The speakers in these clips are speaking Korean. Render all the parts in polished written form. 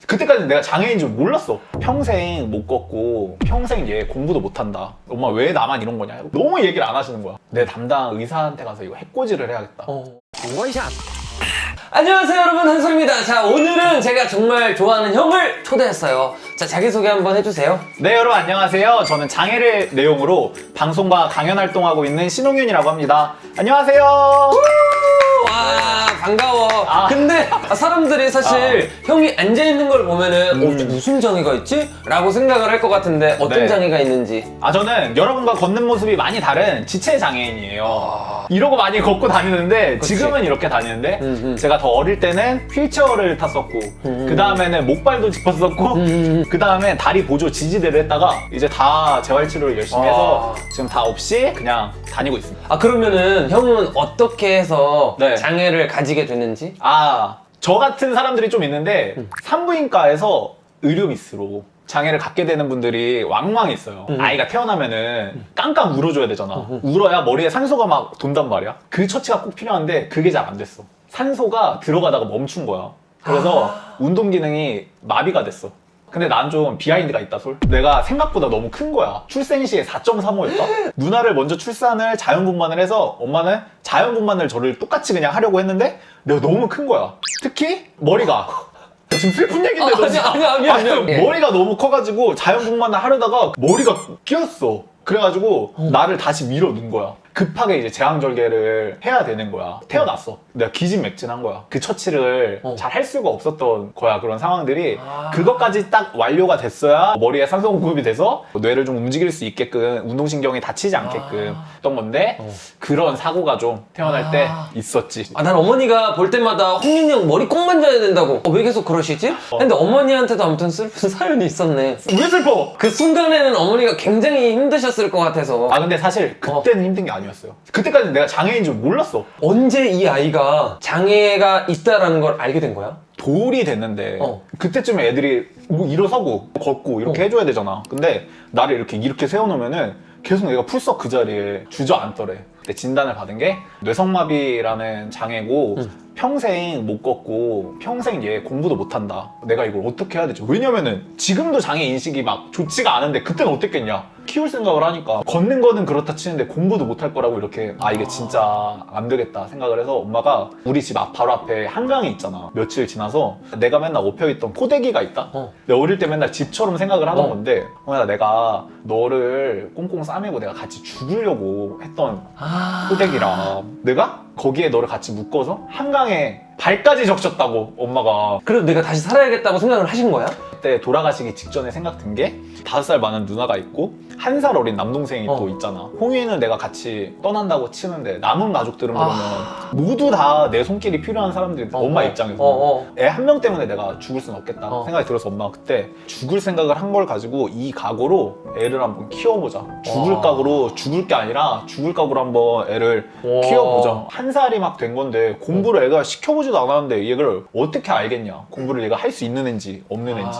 그때까지 내가 장애인인 줄 몰랐어. 평생 못 걷고 평생 얘 공부도 못한다. 엄마 왜 나만 이런 거냐. 너무 얘기를 안 하시는 거야. 내 담당 의사한테 가서 이거 해코지를 해야겠다. 원샷. 안녕하세요 여러분, 한솔입니다. 자, 오늘은 제가 정말 좋아하는 형을 초대했어요. 자, 자기소개 한번 해주세요. 네, 여러분 안녕하세요. 저는 장애를 내용으로 방송과 강연 활동하고 있는 신홍윤이라고 합니다. 안녕하세요. 와, 반가워. 아. 근데 사람들이 사실 형이 앉아있는 걸 보면은 무슨 장애가 있지? 라고 생각을 할 것 같은데 어떤 네. 장애가 있는지. 저는 여러분과 걷는 모습이 많이 다른 지체 장애인이에요. 이러고 많이 걷고 다니는데 그치. 지금은 이렇게 다니는데 제가 더 어릴 때는 휠체어를 탔었고 그 다음에는 목발도 짚었었고 그 다음에 다리 보조 지지대를 했다가 이제 다 재활치료를 열심히 해서 지금 다 없이 그냥 다니고 있습니다. 아, 그러면은 형은 어떻게 해서 네. 장애를 가지게 됐는지? 저 같은 사람들이 좀 있는데 산부인과에서 의료 미스로 장애를 갖게 되는 분들이 왕왕 있어요. 아이가 태어나면은 깡깡 울어줘야 되잖아. 울어야 머리에 산소가 막 돈단 말이야. 그 처치가 꼭 필요한데 그게 잘 안 됐어. 산소가 들어가다가 멈춘 거야. 그래서 운동 기능이 마비가 됐어. 근데 난 좀 비하인드가 있다, 솔. 내가 생각보다 너무 큰 거야. 출생 시에 4.35였다? 누나를 먼저 출산을 자연분만을 해서 엄마는 자연분만을 저를 똑같이 그냥 하려고 했는데 내가 너무 큰 거야. 특히 머리가. 지금 슬픈 얘기인데 너 진짜. 아니야. 머리가 너무 커가지고 자연분만을 하려다가 머리가 끼었어. 그래가지고 나를 다시 밀어 넣은 거야. 급하게 이제 제왕절개를 해야 되는 거야. 태어났어. 내가 기진맥진한 거야. 그 처치를 잘 할 수가 없었던 거야. 그런 상황들이 그것까지 딱 완료가 됐어야 머리에 산소 공급이 돼서 뇌를 좀 움직일 수 있게끔 운동신경이 다치지 않게끔 했던 건데 그런 사고가 좀 태어날 때 있었지. 아, 난 어머니가 볼 때마다 홍윤이 형 머리 꼭 만져야 된다고. 왜 계속 그러시지? 근데 어머니한테도 아무튼 슬픈 사연이 있었네. 왜 슬퍼? 그 순간에는 어머니가 굉장히 힘드셨을 것 같아서. 근데 사실 그때는 힘든 게 아니었어요. 그때까지 내가 장애인인 줄 몰랐어. 언제 이 아이가 장애가 있다라는 걸 알게 된 거야? 돌이 됐는데 그때쯤에 애들이 뭐 일어서고 걷고 이렇게 해줘야 되잖아. 근데 나를 이렇게 세워놓으면은 계속 얘가 풀썩 그 자리에 주저앉더래. 근데 진단을 받은 게 뇌성마비라는 장애고 평생 못 걷고 평생 얘 공부도 못한다. 내가 이걸 어떻게 해야 되지? 왜냐면은 지금도 장애 인식이 막 좋지가 않은데 그때는 어땠겠냐. 키울 생각을 하니까 걷는 거는 그렇다 치는데 공부도 못할 거라고 이렇게 이게 진짜 안 되겠다 생각을 해서 엄마가 우리 집 바로 앞에 한강이 있잖아. 며칠 지나서 내가 맨날 업혀있던 포대기가 있다? 내가 어릴 때 맨날 집처럼 생각을 하던 건데 내가 너를 꽁꽁 싸매고 내가 같이 죽으려고 했던 포대기라 내가 거기에 너를 같이 묶어서 한강에 발까지 적셨다고 엄마가. 그래도 내가 다시 살아야겠다고 생각을 하신 거야? 그때 돌아가시기 직전에 생각 든 게 5살 많은 누나가 있고 1살 어린 남동생이 또 있잖아. 홍이는 내가 같이 떠난다고 치는데 남은 가족들은 그러면 모두 다 내 손길이 필요한 사람들이 엄마 입장에서 애 한 명 때문에 내가 죽을 순 없겠다 생각이 들어서 엄마가 그때 죽을 생각을 한 걸 가지고 이 각오로 애를 한번 키워보자. 죽을 각오로 죽을 게 아니라 죽을 각오로 한번 애를 키워보자. 1살이 막 된 건데 공부를 애가 시켜보지도 않았는데 얘를 어떻게 알겠냐. 공부를 얘가 할 수 있는 애인지 없는 애인지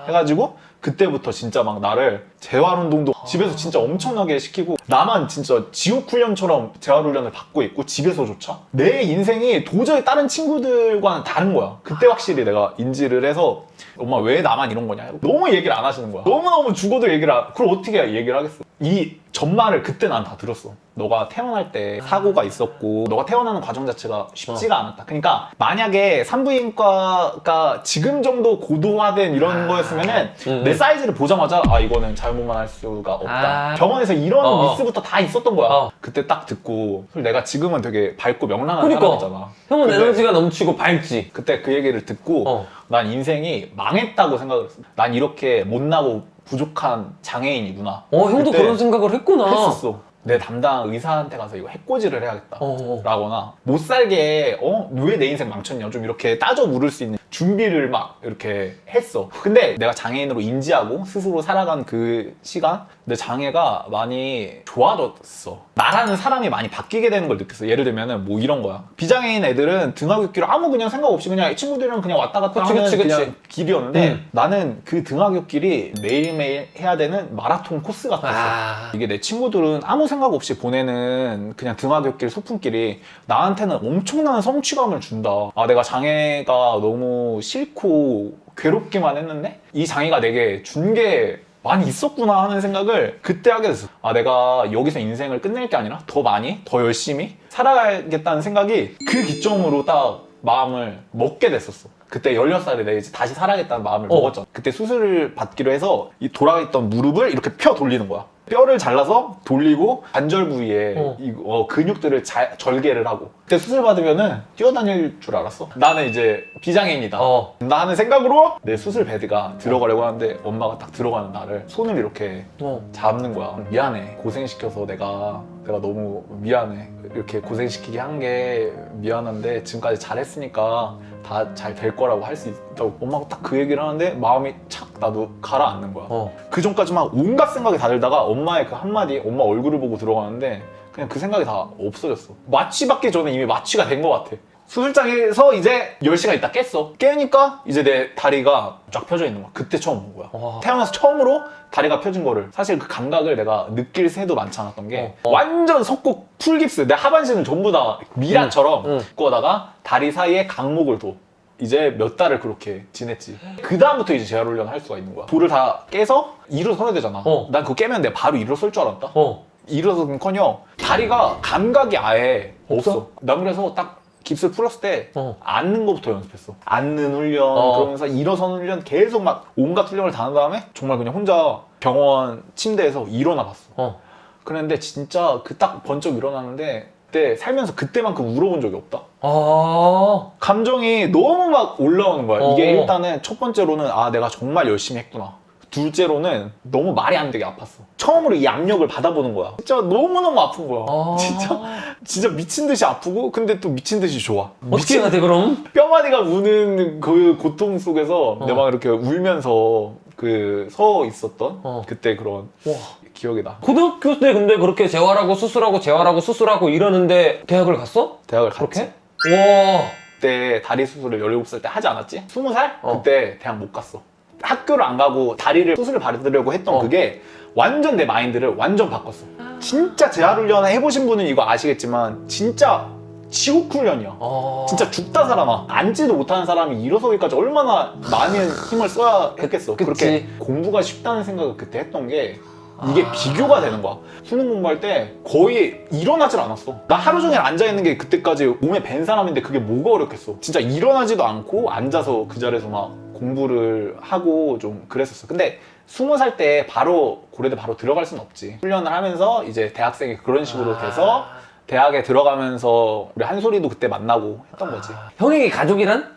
해가지고 그때부터 진짜 막 나를 재활운동도 집에서 진짜 엄청나게 시키고 나만 진짜 지옥훈련처럼 재활훈련을 받고 있고 집에서조차 내 인생이 도저히 다른 친구들과는 다른 거야. 그때 확실히 내가 인지를 해서 엄마 왜 나만 이런 거냐. 너무 얘기를 안 하시는 거야. 너무너무 죽어도 그걸 어떻게 얘기를 하겠어. 이 전말을 그때 난 다 들었어. 너가 태어날 때 사고가 있었고 너가 태어나는 과정 자체가 쉽지가 않았다. 그러니까 만약에 산부인과가 지금 정도 고도화된 이런 거였으면은 내 사이즈를 보자마자 이거는 자연분만 할 수가 없다. 병원에서 이런 미스부터 다 있었던 거야. 그때 딱 듣고 내가 지금은 되게 밝고 명랑한 사람이잖아. 형은 에너지가 넘치고 밝지. 그때 그 얘기를 듣고 난 인생이 망했다고 생각을 했어. 난 이렇게 못나고 부족한 장애인이구나. 형도 그런 생각을 했구나. 했었어. 내 담당 의사한테 가서 이거 해코지를 해야겠다 라거나 못 살게 왜 내 인생 망쳤냐 좀 이렇게 따져 물을 수 있는 준비를 막 이렇게 했어. 근데 내가 장애인으로 인지하고 스스로 살아간 그 시간 내 장애가 많이 좋아졌어. 나라는 사람이 많이 바뀌게 되는 걸 느꼈어. 예를 들면은 뭐 이런 거야. 비장애인 애들은 등하굣길을 아무 그냥 생각 없이 그냥 친구들이랑 그냥 왔다 갔다 하는 그냥 길이었는데 나는 그 등하굣길이 매일매일 해야 되는 마라톤 코스 같았어. 이게 내 친구들은 아무 생각 없이 보내는 그냥 등하굣길 소풍길이 나한테는 엄청난 성취감을 준다. 내가 장애가 너무 너무 싫고 괴롭기만 했는데 이 장애가 내게 준 게 많이 있었구나 하는 생각을 그때 하게 됐어. 아, 내가 여기서 인생을 끝낼 게 아니라 더 많이, 더 열심히 살아가야겠다는 생각이 그 기점으로 딱 마음을 먹게 됐었어. 그때 16살에 내가 이제 다시 살아야겠다는 마음을 먹었잖아. 그때 수술을 받기로 해서 이 돌아있던 무릎을 이렇게 펴 돌리는 거야. 뼈를 잘라서 돌리고 관절 부위에 근육들을 절개를 하고. 그때 수술 받으면은 뛰어다닐 줄 알았어. 나는 이제 비장애인이다. 나 하는 생각으로 내 수술 베드가 들어가려고 하는데 엄마가 딱 들어가는 나를 손을 이렇게 잡는 거야. 미안해. 고생시켜서 내가 너무 미안해. 이렇게 고생시키게 한 게 미안한데 지금까지 잘했으니까 다 잘 될 거라고 할 수 있다고 엄마가 딱 그 얘기를 하는데 마음이 착 나도 가라앉는 거야. 그 전까지만 온갖 생각이 다 들다가 엄마의 그 한마디, 엄마 얼굴을 보고 들어가는데 그냥 그 생각이 다 없어졌어. 마취 받기 전에 이미 마취가 된 것 같아. 수술장에서 이제 10시간 있다 깼어. 깨니까 이제 내 다리가 쫙 펴져 있는 거야. 그때 처음 본 거야. 태어나서 처음으로 다리가 펴진 거를. 사실 그 감각을 내가 느낄 새도 많지 않았던 게 완전 석곡 풀깁스. 내 하반신을 전부 다 미라처럼 묶어다가 다리 사이에 강목을 둬. 이제 몇 달을 그렇게 지냈지. 그 다음부터 이제 재활훈련 할 수가 있는 거야. 돌을 다 깨서 일어서야 되잖아. 난 그거 깨면 내가 바로 일어설 줄 알았다. 일어서는커녕 다리가 감각이 아예 없어. 난 그래서 딱 깁스 풀었을 때 앉는 것부터 연습했어. 앉는 훈련, 그러면서 일어서는 훈련 계속 막 온갖 훈련을 다 한 다음에 정말 그냥 혼자 병원 침대에서 일어나 봤어. 그런데 진짜 그 딱 번쩍 일어나는데 그때 살면서 그때만큼 울어본 적이 없다. 감정이 너무 막 올라오는 거야. 이게 일단은 첫 번째로는 아, 내가 정말 열심히 했구나. 둘째로는 너무 말이 안 되게 아팠어. 처음으로 이 압력을 받아보는 거야. 진짜 너무너무 아픈 거야. 진짜 미친 듯이 아프고 근데 또 미친 듯이 좋아. 어떻게 해야 돼 그럼? 뼈마디가 우는 그 고통 속에서 내가 막 이렇게 울면서 그 서 있었던 그때 그런 기억이 나. 고등학교 때 근데 그렇게 재활하고 수술하고 이러는데 대학을 갔어? 대학을 그렇게? 갔지. 와. 그때 다리 수술을 17살 때 하지 않았지? 20살? 그때 대학 못 갔어. 학교를 안 가고 다리를 수술을 받으려고 했던 그게 완전 내 마인드를 완전 바꿨어. 진짜 재활훈련 해보신 분은 이거 아시겠지만 진짜 지옥훈련이야. 진짜 죽다 살아나. 앉지도 못하는 사람이 일어서기까지 얼마나 많은 힘을 써야 했겠어. 그렇게 공부가 쉽다는 생각을 그때 했던 게 이게 비교가 되는 거야. 수능 공부할 때 거의 일어나질 않았어. 나 하루 종일 앉아있는 게 그때까지 몸에 밴 사람인데 그게 뭐가 어렵겠어. 진짜 일어나지도 않고 앉아서 그 자리에서 막 공부를 하고 좀 그랬었어. 근데 20살 때 바로 고려대 바로 들어갈 수는 없지. 훈련을 하면서 이제 대학생이 그런 식으로 돼서 대학에 들어가면서 우리 한솔이도 그때 만나고 했던 거지. 형에게 가족이란?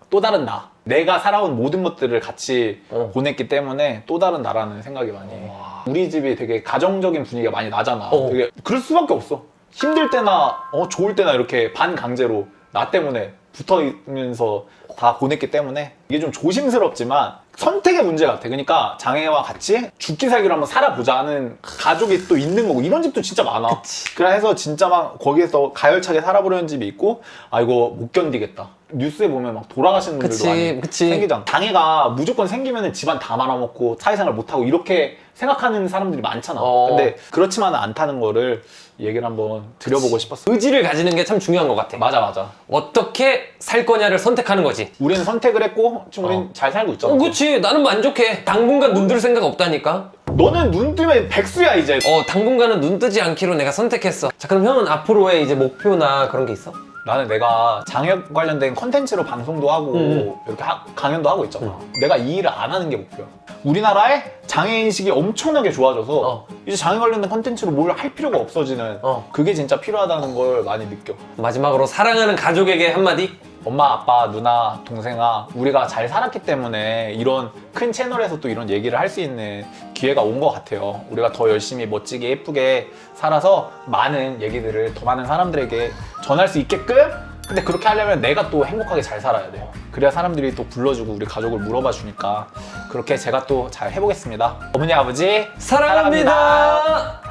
또 다른 나. 내가 살아온 모든 것들을 같이 보냈기 때문에 또 다른 나라는 생각이 많이 해. 우리 집이 되게 가정적인 분위기가 많이 나잖아. 되게 그럴 수밖에 없어. 힘들 때나 좋을 때나 이렇게 반강제로 나 때문에 붙어있면서 다 보냈기 때문에 이게 좀 조심스럽지만 선택의 문제 같아. 그러니까 장애와 같이 죽기 살기로 한번 살아보자 하는 가족이 또 있는 거고 이런 집도 진짜 많아. 그래서 진짜 막 거기에서 가열차게 살아보려는 집이 있고 아 이거 못 견디겠다. 뉴스에 보면 막 돌아가시는 분들도 많이 생기잖아. 장애가 무조건 생기면 집안 다 말아먹고 사회생활 못하고 이렇게 생각하는 사람들이 많잖아. 근데 그렇지만은 않다는 거를 얘기를 한번 드려보고 싶었어. 의지를 가지는 게 참 중요한 것 같아. 맞아. 어떻게 살 거냐를 선택하는 거지. 우리는 선택을 했고 지금 우린 잘 살고 있잖아. 그치. 나는 만족해. 당분간 눈 뜰 생각 없다니까. 너는 눈 뜨면 백수야 이제. 당분간은 눈 뜨지 않기로 내가 선택했어. 자, 그럼 형은 앞으로의 이제 목표나 그런 게 있어? 나는 내가 장애 관련된 컨텐츠로 방송도 하고 이렇게 강연도 하고 있잖아. 내가 이 일을 안 하는 게 목표야. 우리나라의 장애인식이 엄청나게 좋아져서 이제 장애 관련된 컨텐츠로 뭘 할 필요가 없어지는 그게 진짜 필요하다는 걸 많이 느껴. 마지막으로 사랑하는 가족에게 한마디? 엄마, 아빠, 누나, 동생아, 우리가 잘 살았기 때문에 이런 큰 채널에서 또 이런 얘기를 할 수 있는 기회가 온 것 같아요. 우리가 더 열심히 멋지게 예쁘게 살아서 많은 얘기들을 더 많은 사람들에게 전할 수 있게끔. 근데 그렇게 하려면 내가 또 행복하게 잘 살아야 돼요. 그래야 사람들이 또 불러주고 우리 가족을 물어봐 주니까 그렇게 제가 또 잘 해보겠습니다. 어머니, 아버지 사랑합니다.